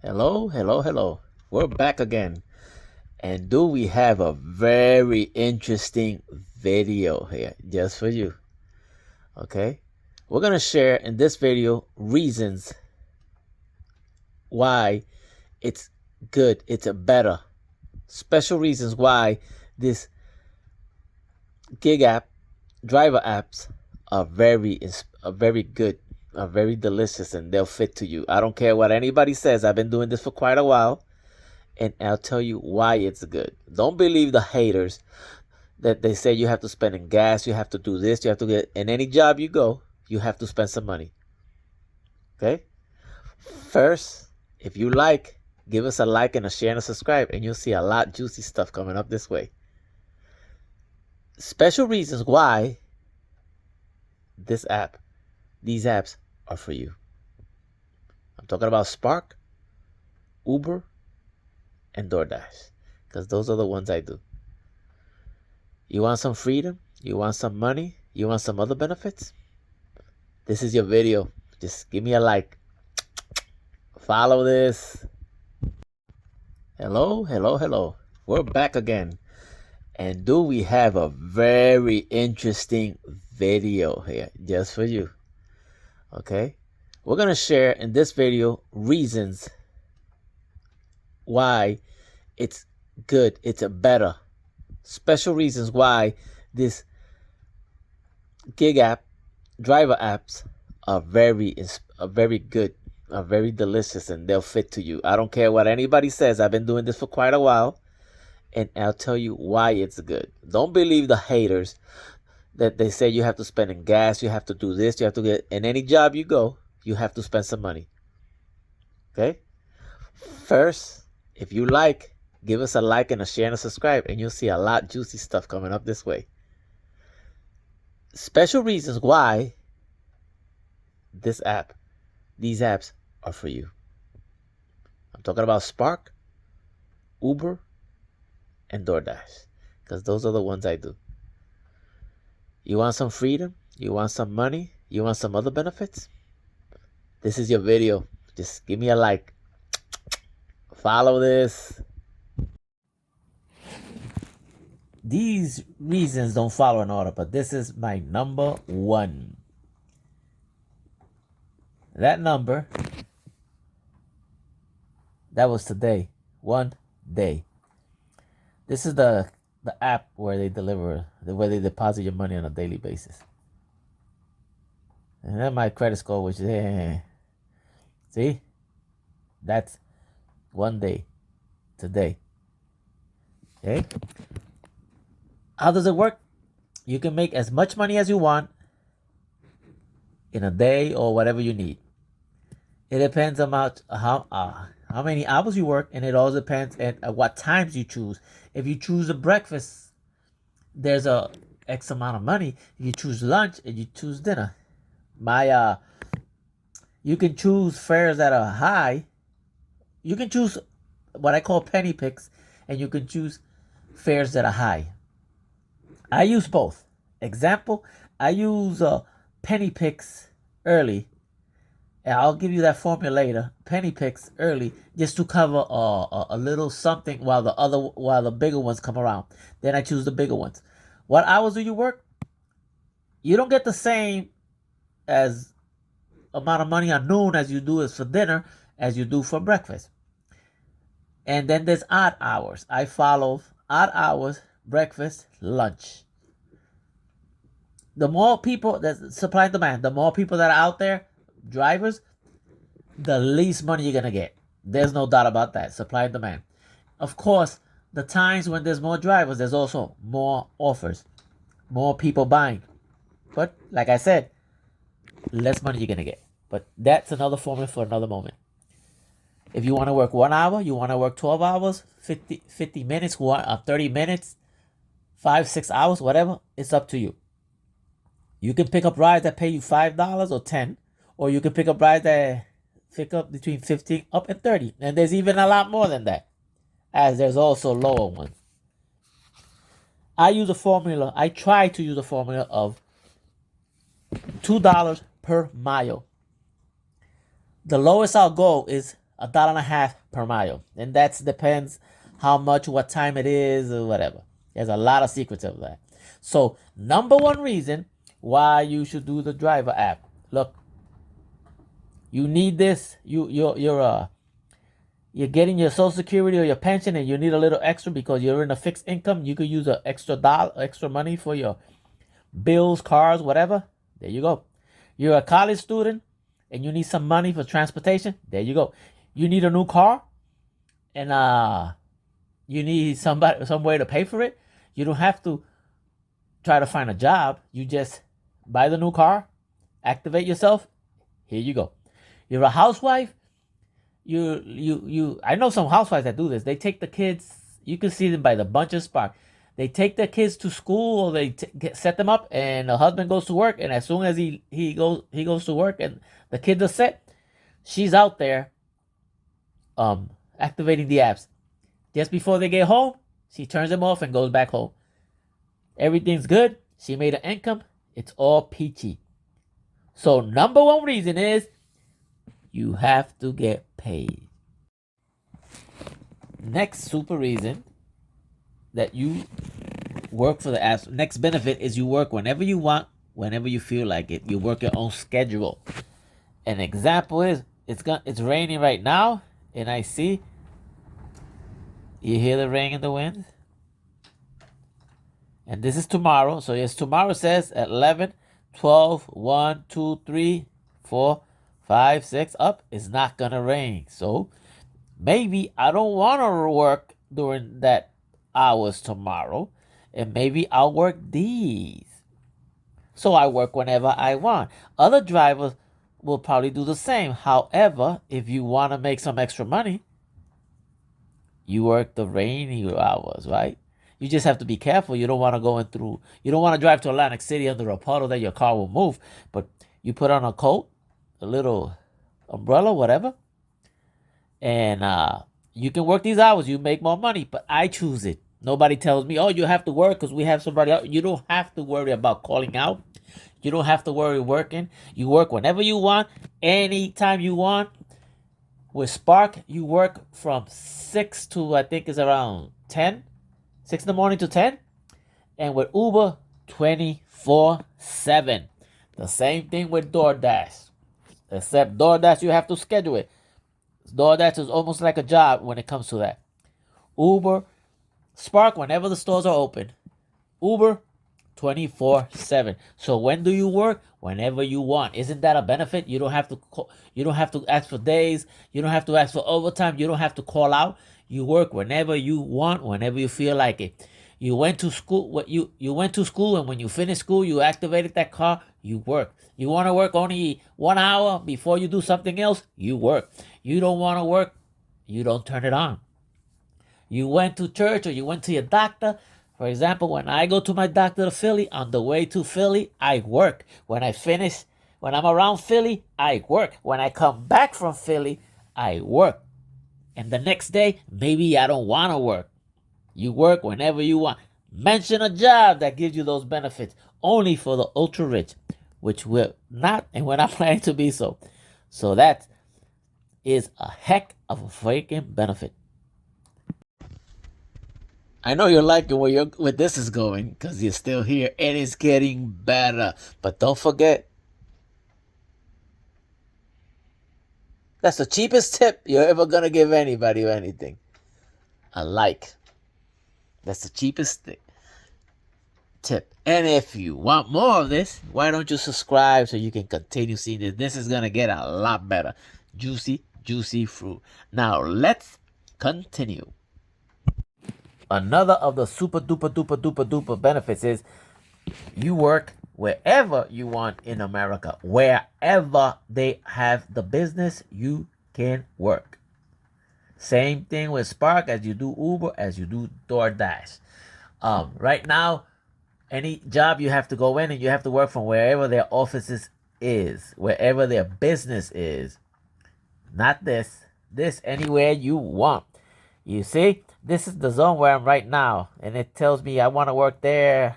Hello, hello, hello. We're back again. And do we have a very interesting video here just for you? Okay? We're going to share in this video reasons why it's good, it's a better. Special reasons why this gig app, driver apps are very good, are very delicious, and they'll fit to you. I don't care what anybody says. I've been doing this for quite a while. And I'll tell you why it's good. Don't believe the haters that they say you have to spend in gas, you have to do this, you have to get in any job you go, you have to spend some money. Okay? First, if you like, give us a like and a share and a subscribe, and you'll see a lot juicy stuff coming up this way. Special reasons why these apps are for you. I'm talking about Spark, Uber, and DoorDash, because those are the ones I do. You want some freedom? You want some money? You want some other benefits? This is your video. Just give me a like. Follow this. Hello, hello, hello. We're back again. And do we have a very interesting video here just for you? Okay? We're going to share in this video reasons why it's good, it's a better. Special reasons why this gig app, driver apps are very good, are very delicious, and they'll fit to you. I don't care what anybody says. I've been doing this for quite a while, and I'll tell you why it's good. Don't believe the haters that they say you have to spend in gas, you have to do this, you have to get in any job you go, you have to spend some money. Okay? First, if you like, give us a like and a share and a subscribe, and you'll see a lot juicy stuff coming up this way. Special reasons why these apps are for you. I'm talking about Spark, Uber, and DoorDash, because those are the ones I do. You want some freedom? You want some money? You want some other benefits? This is your video. Just give me a like. Follow this. These reasons don't follow in order, but this is my number one. That number, that was today. One day. This is the app where they deposit your money on a daily basis. And then my credit score was, see? That's one day. Today. Okay? How does it work? You can make as much money as you want in a day or whatever you need. It depends about how many hours you work, and it also depends at what times you choose. If you choose a breakfast, there's a X amount of money. If you choose lunch and you choose dinner, you can choose fares that are high. You can choose what I call penny picks, and you can choose fares that are high. I use both. Example, I use penny picks early. And I'll give you that formula later. Penny picks early just to cover a little something while the bigger ones come around. Then I choose the bigger ones. What hours do you work? You don't get the same as amount of money at noon as you do for dinner as you do for breakfast. And then there's odd hours. I follow odd hours, breakfast, lunch. The more people, that supply and demand, the more people that are out there, drivers, the least money you're going to get. There's no doubt about that. Supply and demand. Of course, the times when there's more drivers, there's also more offers, more people buying. But like I said, less money you're going to get. But that's another formula for another moment. If you want to work 1 hour, you want to work 12 hours, 50 minutes, 30 minutes, 5, 6 hours, whatever, it's up to you. You can pick up rides that pay you $5 or $10, or you can pick up rides that pick up between 15 up and 30. And there's even a lot more than that, as there's also lower ones. I try to use a formula of $2 per mile. The lowest I'll go is $1.50 per mile. And that depends how much, what time it is, or whatever. There's a lot of secrets of that. So, number one reason why you should do the driver app. Look, you need this. You're getting your Social Security or your pension, and you need a little extra because you're in a fixed income. You could use an extra money for your bills, cars, whatever. There you go. You're a college student and you need some money for transportation. There you go. You need a new car, and you need some way to pay for it. You don't have to try to find a job. You just buy the new car, activate yourself. Here you go. You're a housewife. I know some housewives that do this. They take the kids. You can see them by the bunch of Spark. They take their kids to school, or they set them up, and the husband goes to work. And as soon as he goes to work, and the kids are set, she's out there, activating the apps. Just before they get home, she turns them off and goes back home. Everything's good. She made an income. It's all peachy. So number one reason is you have to get paid. Next super reason that you work for the apps. Next benefit is you work whenever you want, whenever you feel like it. You work your own schedule. An example is it's raining right now, and I see, you hear the rain and the wind? And this is tomorrow. So yes, tomorrow says at 11, 12, 1, 2, 3, 4, 5, 6, up. It's not going to rain. So maybe I don't want to work during that hours tomorrow. And maybe I'll work these. So I work whenever I want. Other drivers will probably do the same. However, if you want to make some extra money, you work the rainy hours, right? You just have to be careful. You don't want to you don't want to drive to Atlantic City under a puddle that your car will move. But you put on a coat, a little umbrella, whatever, and you can work these hours. You make more money, but I choose it. Nobody tells me, oh, you have to work because we have somebody else. You don't have to worry about calling out. You don't have to worry working. You work whenever you want, anytime you want. With Spark, you work from 6 to, I think, is around 10. 6 in the morning to 10. And with Uber, 24/7. The same thing with DoorDash. Except DoorDash, you have to schedule it. DoorDash is almost like a job when it comes to that. Uber, Spark, whenever the stores are open. Uber, 24/7. So when do you work? Whenever you want. Isn't that a benefit? You don't have to you don't have to ask for days. You don't have to ask for overtime. You don't have to call out. You work whenever you want, whenever you feel like it. You went to school. You went to school, and when you finish school, you activated that car. You work. You want to work only 1 hour before you do something else. You work. You don't want to work. You don't turn it on. You went to church, or you went to your doctor. For example, when I go to my doctor to Philly, on the way to Philly, I work. When I'm around Philly, I work. When I come back from Philly, I work. And the next day, maybe I don't want to work. You work whenever you want. Mention a job that gives you those benefits. Only for the ultra rich, which we're not, and we're not planning to be so. So that is a heck of a freaking benefit. I know you're liking where this is going because you're still here and it's getting better. But don't forget, that's the cheapest tip you're ever going to give anybody or anything. A like. That's the cheapest tip. And if you want more of this, why don't you subscribe so you can continue seeing this? This is going to get a lot better. Juicy, juicy fruit. Now, let's continue. Another of the super duper benefits is you work wherever you want in America. Wherever they have the business, you can work. Same thing with Spark as you do Uber, as you do DoorDash. Right now, any job you have to go in and you have to work from wherever their offices is, wherever their business is. Not this anywhere you want. You see, this is the zone where I'm right now, and it tells me I want to work there.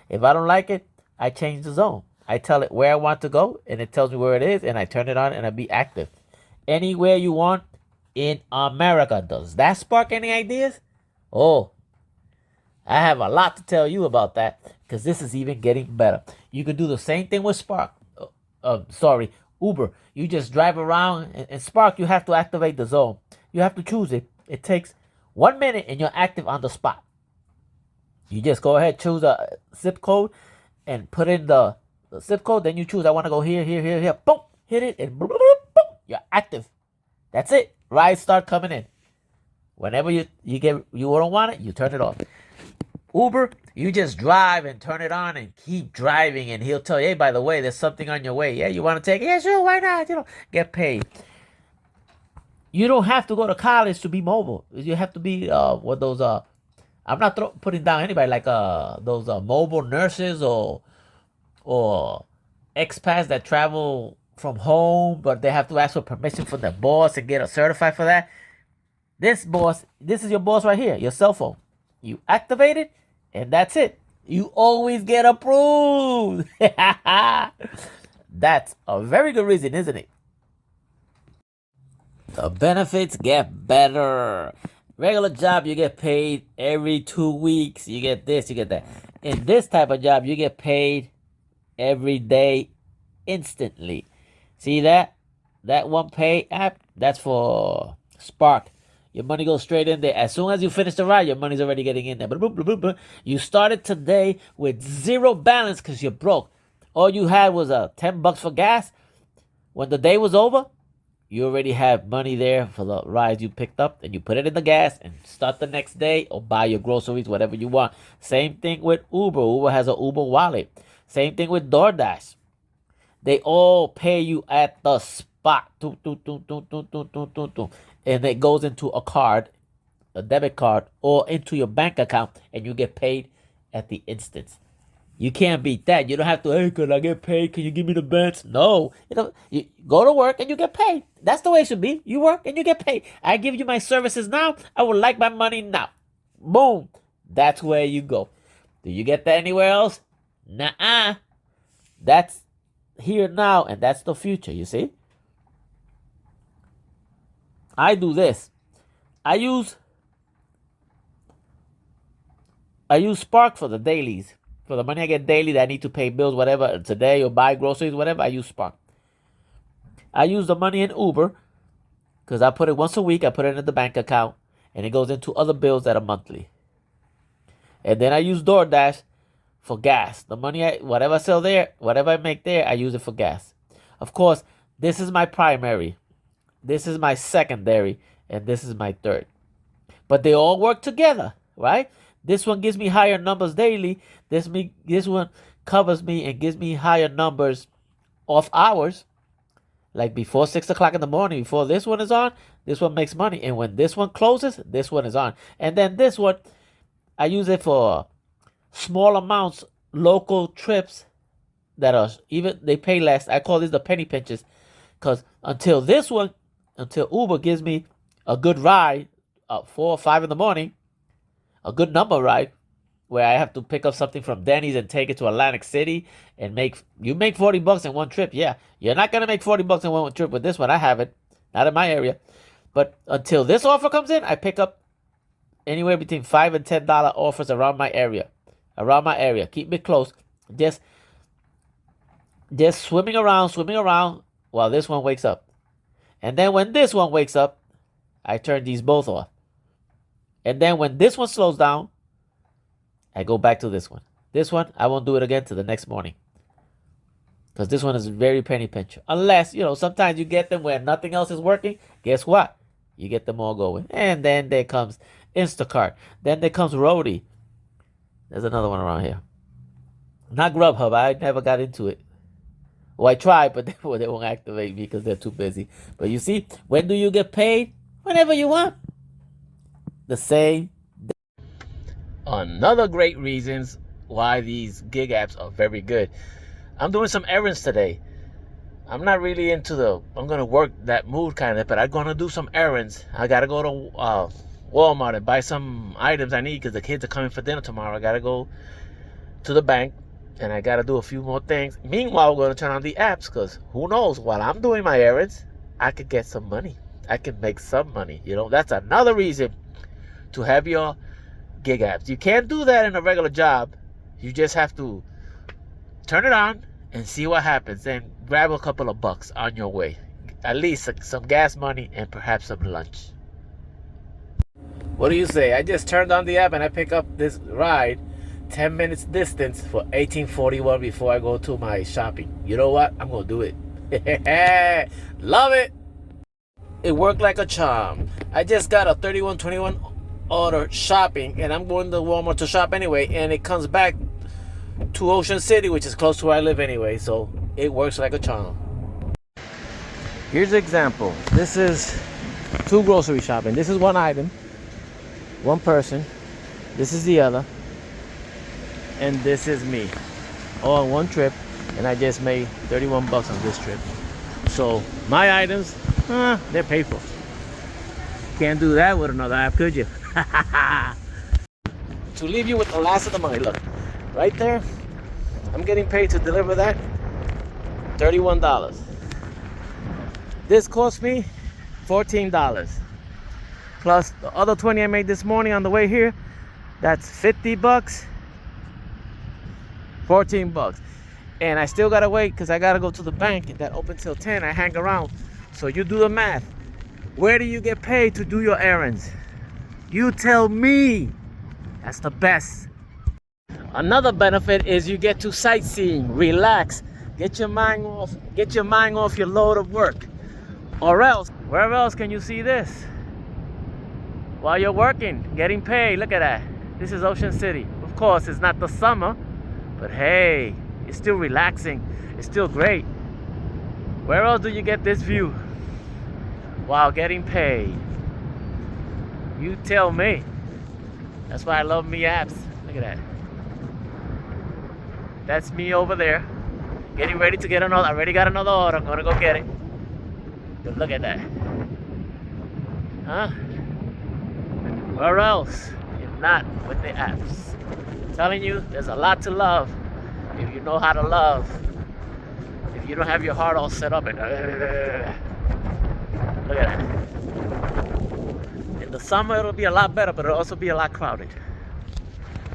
If I don't like it, I change the zone. I tell it where I want to go, and it tells me where it is, and I turn it on, and I be active. Anywhere you want, in America. Does that spark any ideas? Oh, I have a lot to tell you about that because this is even getting better. You can do the same thing with Spark. Uber. You just drive around and Spark, you have to activate the zone. You have to choose it. It takes 1 minute and you're active on the spot. You just go ahead, choose a zip code and put in the zip code. Then you choose, I want to go here, here, here, here. Boom, hit it and boom, boom, boom, you're active. That's it. Rides start coming in. Whenever you don't want it, you turn it off. Uber, you just drive and turn it on and keep driving, and he'll tell you, hey, by the way, there's something on your way. Yeah, you want to take it? Yeah, sure, why not? Get paid. You don't have to go to college to be mobile. You have to be what those I'm not putting down anybody like those mobile nurses or expats that travel from home, but they have to ask for permission from their boss and get certified for that. This is your boss right here, your cell phone. You activate it, and that's it. You always get approved. That's a very good reason, isn't it? The benefits get better. Regular job, you get paid every 2 weeks. You get this, you get that. In this type of job, you get paid every day instantly. See that? That one pay app, that's for Spark. Your money goes straight in there. As soon as you finish the ride, your money's already getting in there. You started today with zero balance because you're broke. All you had was $10 for gas. When the day was over, you already have money there for the rides you picked up, and you put it in the gas and start the next day or buy your groceries, whatever you want. Same thing with Uber. Uber has an Uber wallet. Same thing with DoorDash. They all pay you at the spot. And it goes into a card, a debit card, or into your bank account, and you get paid at the instance. You can't beat that. You don't have to, hey, can I get paid? Can you give me the bench? No. You go to work and you get paid. That's the way it should be. You work and you get paid. I give you my services now. I would like my money now. Boom. That's where you go. Do you get that anywhere else? Nuh-uh. That's here now, and that's the future, you see? I do this. I use Spark for the dailies. For the money I get daily that I need to pay bills, whatever, today or buy groceries, whatever, I use Spark. I use the money in Uber because I put it once a week. I put it in the bank account, and it goes into other bills that are monthly. And then I use DoorDash for gas. The money, whatever I sell there, whatever I make there, I use it for gas. Of course, this is my primary. This is my secondary, and this is my third. But they all work together, right? This one gives me higher numbers daily. This one covers me and gives me higher numbers off hours. Like before 6 o'clock in the morning, before this one is on, this one makes money. And when this one closes, this one is on. And then this one, I use it for small amounts, local trips that are even, they pay less. I call these the penny pinches. Because until Uber gives me a good ride at 4 or 5 in the morning, a good number ride, where I have to pick up something from Denny's and take it to Atlantic City and make $40 in one trip. Yeah, you're not going to make $40 in one trip with this one. I have it. Not in my area. But until this offer comes in, I pick up anywhere between $5 and $10 offers around my area. Keep it close. Just swimming around while this one wakes up. And then when this one wakes up, I turn these both off. And then when this one slows down, I go back to this one. This one, I won't do it again till the next morning. Because this one is very penny pincher. Unless, sometimes you get them where nothing else is working. Guess what? You get them all going. And then there comes Instacart. Then there comes Roadie. There's another one around here. Not Grubhub. I never got into it. Well, I tried, but they won't activate me because they're too busy. But you see, when do you get paid? Whenever you want. The same day. Another great reasons why these gig apps are very good. I'm doing some errands today. I'm not really into I'm going to work that mood kind of, but I'm going to do some errands. I got to go to Walmart and buy some items I need because the kids are coming for dinner tomorrow. I got to go to the bank and I got to do a few more things. Meanwhile, we're going to turn on the apps because who knows, while I'm doing my errands, I could get some money. I can make some money. You know, that's another reason to have your gig apps. You can't do that in a regular job. You just have to turn it on and see what happens, and grab a couple of bucks on your way. At least some gas money and perhaps some lunch. What do you say? I just turned on the app and I pick up this ride 10 minutes distance for $18.41 before I go to my shopping. You know what? I'm going to do it. Love it. It worked like a charm. I just got a 3121 order shopping, and I'm going to Walmart to shop anyway, and it comes back to Ocean City, which is close to where I live anyway, so it works like a charm. Here's an example. This is 2 grocery shopping. This is one item, one person. This is the other, and this is me, all on one trip, and I just made 31 bucks on this trip. So my items, they're paid for. Can't do that with another app, could you? To leave you with the last of the money, look, right there, I'm getting paid to deliver that, $31. This cost me $14. Plus the other 20 I made this morning on the way here, that's 50 bucks, 14 bucks. And I still gotta wait because I gotta go to the bank that open till 10. I hang around. So you do the math. Where do you get paid to do your errands? You tell me. That's the best. Another benefit is you get to sightseeing, relax, get your mind off your load of work. Or else, where else can you see this? While you're working, getting paid. Look at that. This is Ocean City. Of course, it's not the summer, but hey, it's still relaxing. It's still great. Where else do you get this view while getting paid? You tell me. That's why I love me apps. Look at that. That's me over there, getting ready to get another. I already got another order. I'm gonna go get it. But look at that. Huh? Where else if not with the apps? I'm telling you, there's a lot to love if you know how to love. If you don't have your heart all set up and look at that. In the summer it'll be a lot better, but it'll also be a lot crowded.